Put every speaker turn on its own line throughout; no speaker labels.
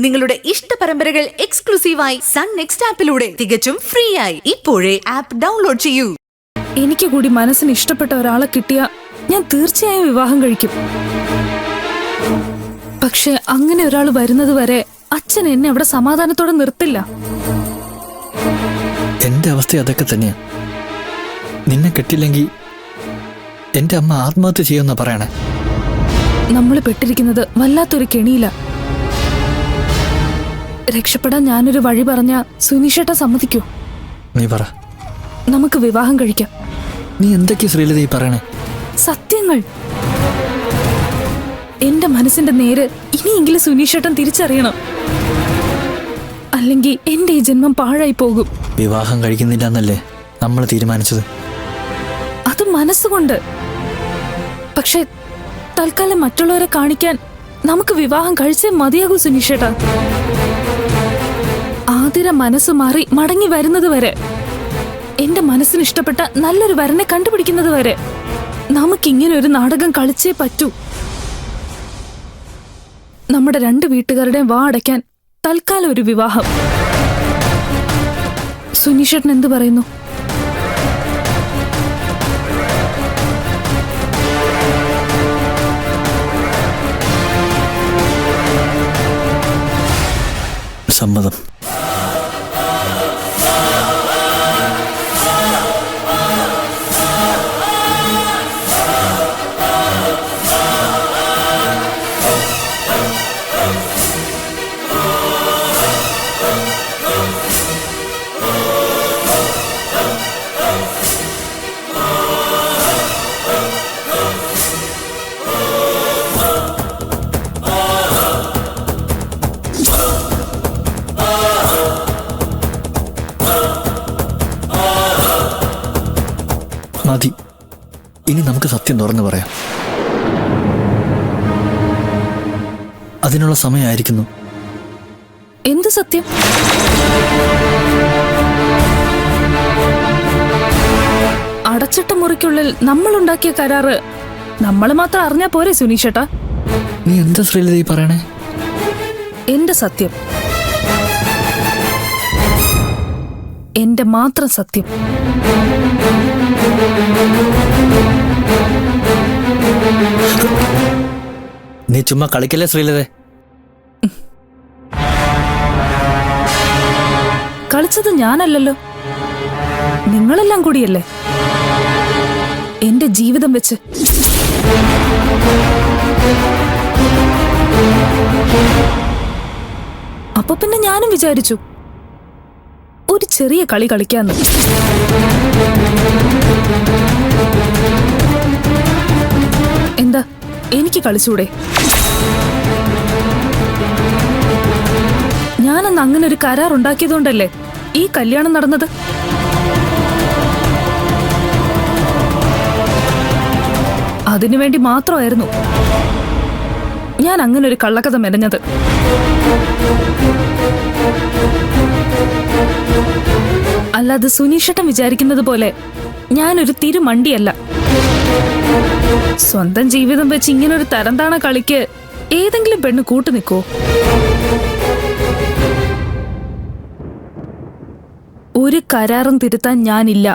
നിങ്ങളുടെ ഇഷ്ട പരമ്പരകൾ എക്സ്ക്ലൂസീവായി സൺ നെക്സ്റ്റ് ആപ്പിലൂടെ തികച്ചും ഫ്രീ ആയി ഇപ്പോഴേ ആപ്പ് ഡൗൺലോഡ് ചെയ്യൂ.
എനിക്ക് കൂടി മനസ്സിന് ഇഷ്ടപ്പെട്ട ഒരാളെ കിട്ടിയ ഞാൻ തീർച്ചയായും വിവാഹം കഴിക്കും. പക്ഷെ അങ്ങനെ ഒരാൾ വരുന്നത് വരെ അച്ഛൻ എന്നെ അവിടെ സമാധാനത്തോടെ നിർത്തില്ല.
എന്റെ അവസ്ഥ അതൊക്കെ തന്നെയാ. നിന്നെ കെട്ടില്ലെങ്കിൽ എന്റെ അമ്മ ആത്മഹത്യ ചെയ്യുമെന്നാ പറയണേ.
നമ്മൾ പെട്ടിരിക്കുന്നത് വല്ലാത്തൊരു കെണിയില. രക്ഷപ്പെടാൻ ഞാനൊരു വഴി പറഞ്ഞ സുനീഷേട്ട സമ്മതിക്കൂ?
നീ പറ.
നമുക്ക് വിവാഹം കഴിക്കാം.
നീ എന്തൊക്കെയാ ശ്രീലത ഈ പറയണേ?
സത്യങ്ങൾ. എന്റെ മനസ്സിന്റെ നേര് ഇനിയെങ്കിലും സുനീഷേട്ടൻ തിരിച്ചറിയണം. അല്ലെങ്കിൽ എന്റെ ഈ ജന്മം പാഴായി പോകും.
വിവാഹം കഴിക്കുന്നില്ല എന്നല്ലേ നമ്മൾ തീരുമാനിച്ചത്?
അത് മനസ്സുകൊണ്ട്. പക്ഷെ തൽക്കാലം മറ്റുള്ളവരെ കാണിക്കാൻ നമുക്ക് വിവാഹം കഴിച്ചേ മതിയാകൂ സുനീഷേട്ടാ. ആതിര മനസ്സ് മാറി മടങ്ങി വരുന്നത് വരെ, എന്റെ മനസ്സിന് ഇഷ്ടപ്പെട്ട നല്ലൊരു വരനെ കണ്ടുപിടിക്കുന്നത് വരെ നമുക്കിങ്ങനെ ഒരു നാടകം കളിച്ചേ പറ്റൂ. നമ്മുടെ രണ്ട് വീട്ടുകാരുടെയും വാ അടയ്ക്കാൻ തൽക്കാലം ഒരു വിവാഹം. സുനീഷേട്ടൻ എന്ത് പറയുന്നു?
സമ്മതം. മതി, ഇനി നമുക്ക് സത്യം തുറന്നു പറയാം. അതിനുള്ള സമയമായിരിക്കുന്നു.
എന്ത് സത്യം? അടച്ചിട്ട മുറിക്കുള്ളിൽ നമ്മൾ ഉണ്ടാക്കിയ കരാറ് നമ്മൾ മാത്രം അറിഞ്ഞാ പോരെ സുനീഷേട്ടാ?
നീ എന്താ ശ്രീലത ഈ പറയണേ?
എന്റെ സത്യം, എന്റെ മാത്രം സത്യം.
നീ ചുമ്മാ കളിക്കല്ലേ ശ്രീലത?
കളിച്ചത് ഞാനല്ലല്ലോ, നിങ്ങളെല്ലാം കൂടിയല്ലേ എന്റെ ജീവിതം വെച്ച്. അപ്പൊ പിന്നെ ഞാനും വിചാരിച്ചു ഒരു ചെറിയ കളി കളിക്കാന്ന്. എന്താ, എനിക്ക് കളിച്ചൂടെ? ഞാനന്ന് അങ്ങനെ ഒരു കരാർ ഉണ്ടാക്കിയതുകൊണ്ടല്ലേ ഈ കല്യാണം നടന്നത്. അതിനുവേണ്ടി മാത്രമായിരുന്നു ഞാൻ അങ്ങനെ ഒരു കള്ളക്കഥ മെനഞ്ഞത്. അല്ലാതെ സുനീഷേട്ടൻ വിചാരിക്കുന്നത് പോലെ ഞാനൊരു തിരുമണ്ടിയല്ല. സ്വന്തം ജീവിതം വെച്ച് ഇങ്ങനൊരു തരംതാണ കളിക്ക് ഏതെങ്കിലും പെണ്ണ് കൂട്ടു നിൽക്കോ? ഒരു കരാറും തിരുത്താൻ ഞാനില്ല.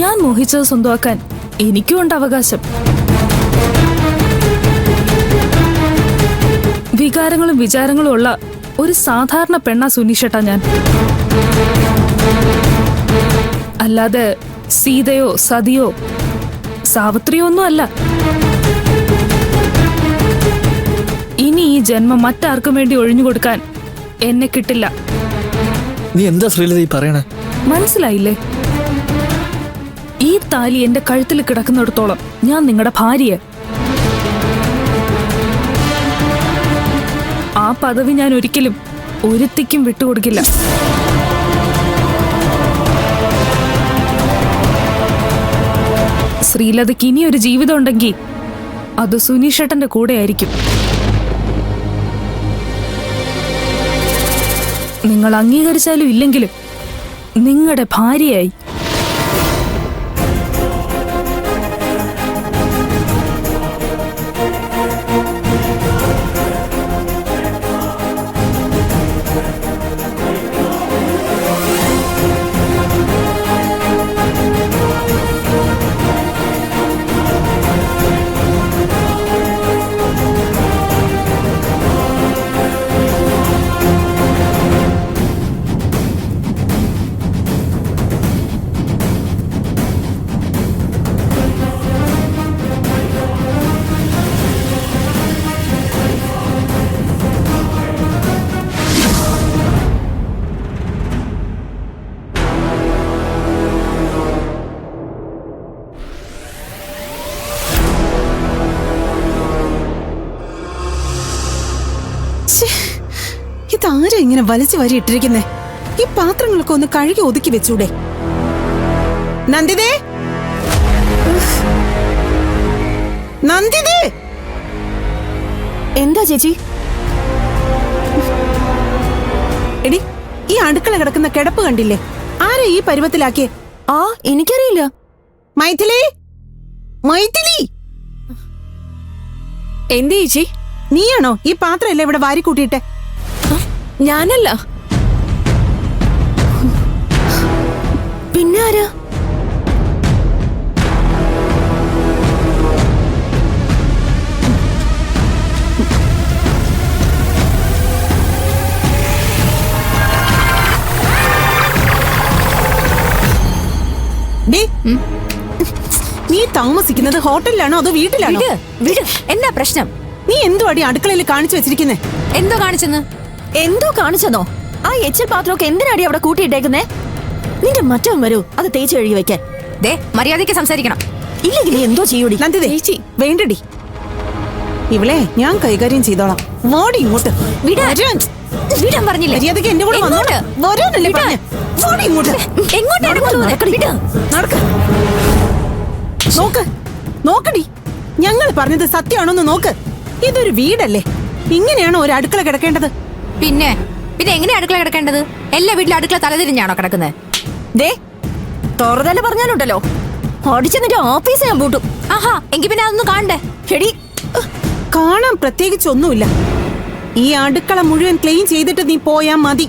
ഞാൻ മോഹിച്ചത് സ്വന്തമാക്കാൻ എനിക്കും ഉണ്ട് അവകാശം. വികാരങ്ങളും വിചാരങ്ങളും ഉള്ള ഒരു സാധാരണ പെണ്ണാ സുനീഷേട്ടാ ഞാൻ. അല്ലാതെ സീതയോ സതിയോ സാവിത്രിയോ ഒന്നും അല്ല. ഇനി ഈ ജന്മം മറ്റാർക്കും വേണ്ടി ഒഴിഞ്ഞു കൊടുക്കാൻ എന്നെ കിട്ടില്ല.
നീ എന്താ ശ്രീലത ഈ പറയണേ?
മനസ്സിലായില്ലേ? ഈ താലി എന്റെ കഴുത്തിൽ കിടക്കുന്നിടത്തോളം ഞാൻ നിങ്ങളുടെ ഭാര്യയെ. ആ പദവി ഞാൻ ഒരിക്കലും ഒരുത്തിക്കും വിട്ടുകൊടുക്കില്ല. ശ്രീലതയ്ക്ക് ഇനിയൊരു ജീവിതം ഉണ്ടെങ്കിൽ അത് സുനീഷേട്ടന്റെ കൂടെ ആയിരിക്കും. നിങ്ങൾ അംഗീകരിച്ചാലും ഇല്ലെങ്കിലും നിങ്ങളുടെ ഭാര്യയായി.
ഇതാരാ ഇങ്ങനെ വലിച്ചു വാരി ഇട്ടിരിക്കുന്നേ? ഈ പാത്രങ്ങളൊക്കെ ഒന്ന് കഴുകി ഒതുക്കി വെച്ചൂടെ? നന്ദിതേ, നന്ദിതേ!
എന്താ ചേച്ചി?
എടി, ഈ അടുക്കള കിടക്കുന്ന കിടപ്പ് കണ്ടില്ലേ? ആരാ ഈ പരുവത്തിലാക്കിയേ?
ആ എനിക്കറിയില്ല.
മൈഥിലി, മൈഥിലി!
എന്താ ചേച്ചി?
നീയാണോ ഈ പാത്രമല്ലേ ഇവിടെ വാരി കൂട്ടിയിട്ടെ?
ഞാനല്ല. പിന്നെ ആരാ?
നീ താമസിക്കുന്നത് ഹോട്ടലിലാണോ അതോ വീട്ടിലാണോ?
എന്താ പ്രശ്നം?
നീ എന്തോ അടി അടുക്കളയിൽ കാണിച്ചു വെച്ചിരിക്കുന്നേ?
എന്തോ കാണിച്ചെന്ന്? എന്തോ കാണിച്ചെന്നോ? ആ എച്ചിൽ പാത്രമൊക്കെ എന്തിനാടി അവിടെ കൂട്ടിയിട്ടേക്കുന്നേ? നിന്റെ മറ്റവൻ വരൂ അത് തേച്ച് കഴുകി വെക്കാൻ. മര്യാദയ്ക്ക് സംസാരിക്കണം, ഇല്ലെങ്കിൽ നീ എന്തോ ചെയ്യൂടി.
നന്ദിതേ, വേണ്ടടി, ഇവളെ ഞാൻ കൈകാര്യം ചെയ്തോളാം. മോടി ഇങ്ങോട്ട്.
വിടാൻ പറഞ്ഞില്ലേ?
മര്യാദയ്ക്ക് എന്റെ കൂടെ വന്നോട്ട്. വരാനല്ലേ പറഞ്ഞേ? മോടി ഇങ്ങോട്ട്. നടക്ക്. നോക്ക്, നോക്കടി, ഞങ്ങൾ പറഞ്ഞത് സത്യമാണോന്ന് നോക്ക്. ഇതൊരു വീടല്ലേ, ഇങ്ങനെയാണോ ഒരു അടുക്കള കിടക്കേണ്ടത്?
പിന്നെ എങ്ങനെ അടുക്കള കിടക്കേണ്ടത്? എല്ലാ വീട്ടിലും അടുക്കള തലതിരിഞ്ഞാണോ കിടക്കുന്നത്? തുറതന്നെ പറഞ്ഞാലുണ്ടല്ലോ ഓടിച്ചെന്നിട്ട് ഓഫീസ് ഞാൻ പൂട്ടും. ആഹാ, എങ്കിൽ പിന്നെ അതൊന്നും കാണണ്ടേ? ചെടി
കാണാൻ പ്രത്യേകിച്ചൊന്നുമില്ല. ഈ അടുക്കള മുഴുവൻ ക്ലീൻ ചെയ്തിട്ട് നീ പോയാ മതി.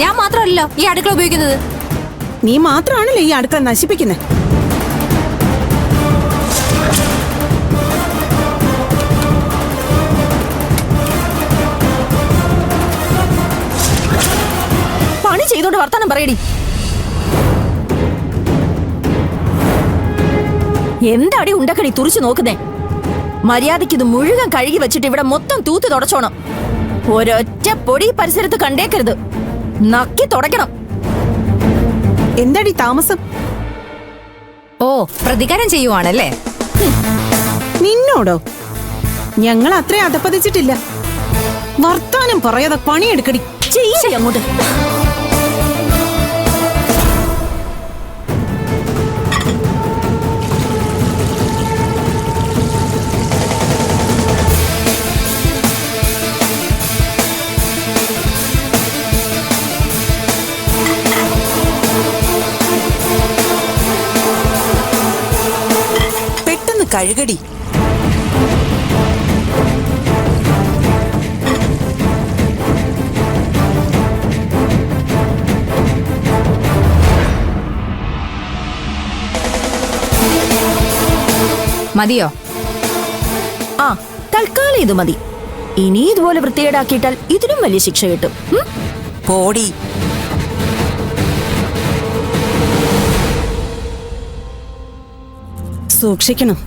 ഞാൻ മാത്രമല്ലല്ലോ ഈ അടുക്കള ഉപയോഗിക്കുന്നത്.
നീ മാത്രമാണല്ലോ ഈ അടുക്കള നശിപ്പിക്കുന്നത്.
പണി ചെയ്തോണ്ട് വർത്താനം പറയടി. എന്താടി ഉണ്ടക്കടി തുറിച്ചു നോക്കുന്നേ? മര്യാദയ്ക്ക് ഇത് മുഴുവൻ കഴുകി വെച്ചിട്ട് ഇവിടെ മൊത്തം തൂത്ത് തുടച്ചോണം. ഒരൊറ്റ പൊടി പരിസരത്ത് കണ്ടേക്കരുത്. നക്കി തുടയ്ക്കണം.
എന്താടി താമസം?
ഓ, പ്രതികാരം ചെയ്യുവാണല്ലേ?
നിന്നോടോ? ഞങ്ങൾ അത്രയും അധപ്പതിച്ചിട്ടില്ല. വർത്താനം പറയാതെ പണിയെടുക്കടി.
ചെയ്യ അങ്ങോട്ട്.
പെട്ടെന്ന് കഴുകടി.
മതിയോ? ആ, തൽക്കാലം ഇത് മതി. ഇനി ഇതുപോലെ വൃത്തികേടാക്കിയിട്ടാൽ ഇതിനും വലിയ ശിക്ഷ കിട്ടും.
പോടി. സൂക്ഷിക്കണം,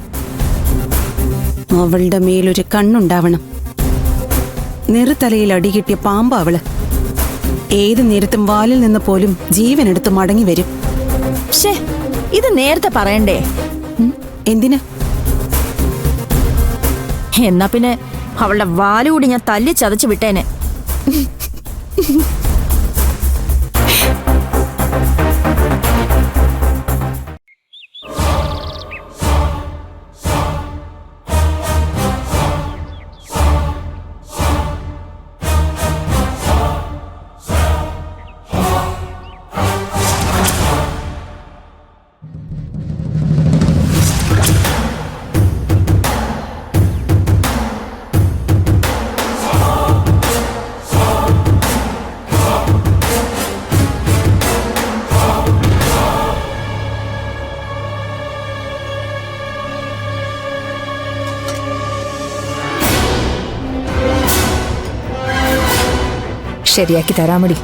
അവളുടെ മേലൊരു കണ്ണുണ്ടാവണം. നെറുതലയിൽ അടികിട്ടിയ പാമ്പ അവള്. ഏത് നേരത്തും വാലിൽ നിന്ന് പോലും ജീവനെടുത്ത് മടങ്ങി വരും.
ഇത് നേരത്തെ പറയണ്ടേ?
എന്തിന്?
എന്നാ പിന്നെ അവളുടെ വാലുകൂടി ഞാൻ തല്ലി ചതച്ച് വിട്ടേനെ. ശരിയാക്കി തരാമടി.